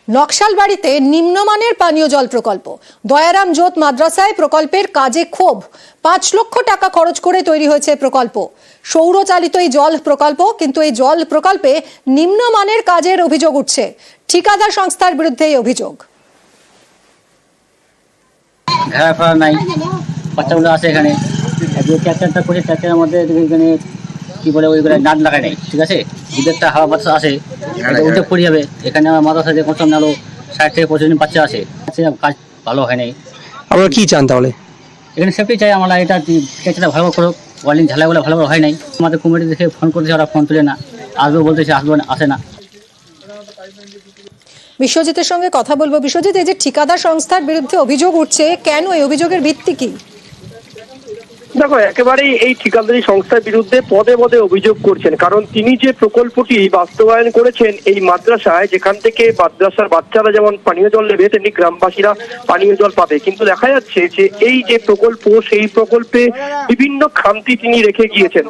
নকশালবাড়িতে নিম্নমানের পানীয় জল প্রকল্প। দয়ারাম জোত মাদ্রাসায় প্রকল্পের কাজে ক্ষোভ। ৫ লক্ষ টাকা খরচ করে তৈরি হয়েছে প্রকল্প। সৌরচালিত এই জল প্রকল্প, কিন্তু এই জল প্রকল্পে নিম্নমানের কাজের অভিযোগ উঠছে। ঠিকাদার সংস্থার বিরুদ্ধে এই অভিযোগ। নাই, বাচ্চাগুলো আছে এখানে, ট্র্যাক্টরটা করে ট্র্যাক্টরের মধ্যে এখানে কি বলে ওইগুলো নাট লাগায় নেই, ঠিক আছে। দুধেরটা হাওয়া বাতাস আসে, উঠে পড়ে যাবে। এখানে আমার মাদ্রাসা যে কত নালো ৬০ থেকে ২৫ জন বাচ্চা আছে, কাজ ভালো হয় নাই। আমরা কি চান তাহলে? এখানে সেফটি চাই আমরা, এটা ট্র্যাক্টরটা ভালো করো, ওয়ালিং ঝালাগুলো ভালো করে হয় নাই। আমাদের কমিটি দেখে ফোন করেছে, ওরা ফোন তুলে না, আসবো বলতেছে, আসবো না, আসে না। বিশ্বজিতের সঙ্গে কথা বলবো। বিশ্বজিৎ, এই যে ঠিকাদার সংস্থার বিরুদ্ধে অভিযোগ উঠছে, কেন, এই অভিযোগের ভিত্তি কি? দেখো, একেবারেই এই ঠিকাদারি সংস্থার বিরুদ্ধে পদে পদে অভিযোগ করছেন, কারণ তিনি যে প্রকল্পটি বাস্তবায়ন করেছেন এই মাদ্রাসায়, যেখান থেকে মাদ্রাসার বাচ্চারা যেমন পানীয় জল নেবে, তেমনি গ্রামবাসীরা পানীয় জল পাবে, কিন্তু দেখা যাচ্ছে যে এই যে প্রকল্প, সেই প্রকল্পে বিভিন্ন খামতি তিনি রেখে গিয়েছেন।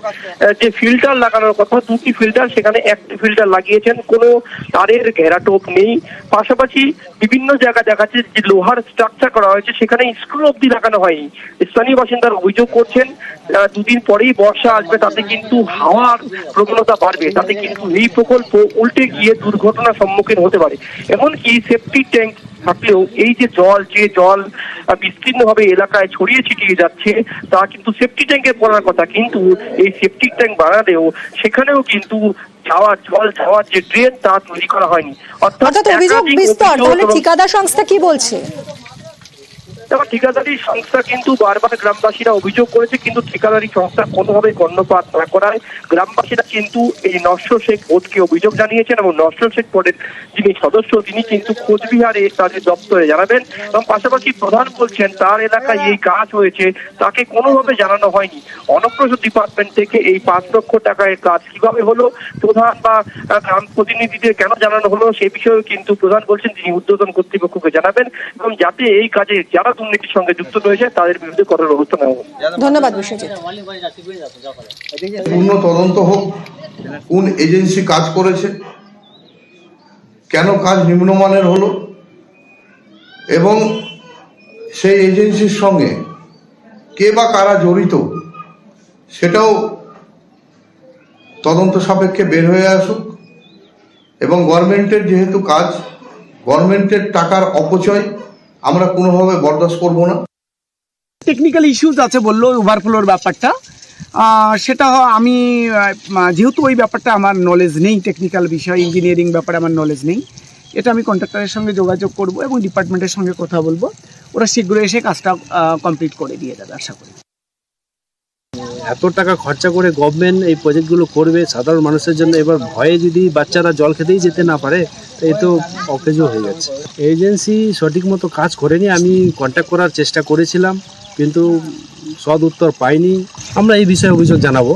যে ফিল্টার লাগানোর কথা, 2টি ফিল্টার, সেখানে 1টি ফিল্টার লাগিয়েছেন, কোনো তারের ঘেরাটোপ নেই। পাশাপাশি বিভিন্ন জায়গায় দেখা যাচ্ছে যে লোহার স্ট্রাকচার করা হয়েছে, সেখানে স্ক্রু অব্দি লাগানো হয়নি। স্থানীয় বাসিন্দারা অভিযোগ করছেন, 2 দিন পরেই বর্ষা আসবে, তাতে কিন্তু হাওয়ার প্রবণতা বাড়বে, তাতে কিন্তু এই প্রকল্প উল্টে গিয়ে দুর্ঘটনার সম্মুখীন হতে পারে। এমনকি সেফটি ট্যাঙ্ক থাকলেও এই যে জল বিস্তীর্ণভাবে এলাকায় ছড়িয়ে ছিটিয়ে যাচ্ছে, তা কিন্তু সেফটি ট্যাঙ্কে পড়ার কথা, কিন্তু এই সেফটি ট্যাঙ্ক বানালেও সেখানেও কিন্তু জল যাওয়ার যে ড্রেন, তা তৈরি করা হয়নি। অর্থাৎ অভিযোগ বিস্তর। তাহলে ঠিকাদার সংস্থা কি বলছে? ঠিকাদারি সংস্থা কিন্তু বারবার গ্রামবাসীরা অভিযোগ করেছে, কিন্তু ঠিকাদারি সংস্থা কোনোভাবে কর্ণপাত না করায় গ্রামবাসীরা কিন্তু এই নস্বর শেখ বোর্ডকে অভিযোগ জানিয়েছেন, এবং নস্বর শেখ বোর্ডের যিনি সদস্য, তিনি কিন্তু কোচবিহারে তাদের দপ্তরে জানাবেন। এবং পাশাপাশি প্রধান বলছেন তার এলাকায় এই কাজ হয়েছে, তাকে কোনোভাবে জানানো হয়নি। অনগ্রসর ডিপার্টমেন্ট থেকে এই ৫ লক্ষ টাকার কাজ কিভাবে হলো, প্রধান বা গ্রাম প্রতিনিধিদের কেন জানানো হলো, সে বিষয়েও কিন্তু প্রধান বলছেন তিনি ঊর্ধ্বতন কর্তৃপক্ষকে জানাবেন, এবং যাতে এই কাজে যারা দুর্নীতির সঙ্গে যুক্ত রয়েছে তাদের বিরুদ্ধে কঠোর ব্যবস্থা নেওয়া হবে। ধন্যবাদ বিশ্বজিৎ। পূর্ণ তদন্ত হোক, কোন এজেন্সি কাজ করেছে, কেন কাজ নিম্নমানের হলো, এবং সেই এজেন্সির সঙ্গে কে বা কারা জড়িত সেটাও তদন্ত সাপেক্ষে বের হয়ে আসুক। এবং গভর্নমেন্টের যেহেতু কাজ, গভর্নমেন্টের টাকার অপচয় আমরা কোনোভাবে বরদাস্ত করব না। টেকনিক্যাল ইস্যুস আছে বললো, ওভারফ্লোর ব্যাপারটা, সেটা আমি যেহেতু ওই ব্যাপারটা আমার নলেজ নেই, টেকনিক্যাল বিষয়, ইঞ্জিনিয়ারিং ব্যাপারে আমার নলেজ নেই, এটা আমি কন্ট্রাক্টরের সঙ্গে যোগাযোগ করব এবং ডিপার্টমেন্টের সঙ্গে কথা বলবো, ওরা শীঘ্রই এসে কাজটা কমপ্লিট করে দিয়ে যাবে আশা করি। এত টাকা খরচা করে গভর্নমেন্ট এই প্রজেক্টগুলো করবে সাধারণ মানুষের জন্য, এবার ভয়ে যদি বাচ্চারা জল খেতেই যেতে না পারে, তো এই তো অকেজো হয়ে যাচ্ছে। এজেন্সি সঠিক মতো কাজ করেনি। আমি কন্ট্যাক্ট করার চেষ্টা করেছিলাম, কিন্তু সদ উত্তর পাইনি। আমরা এই বিষয়ে অভিযোগ জানাবো।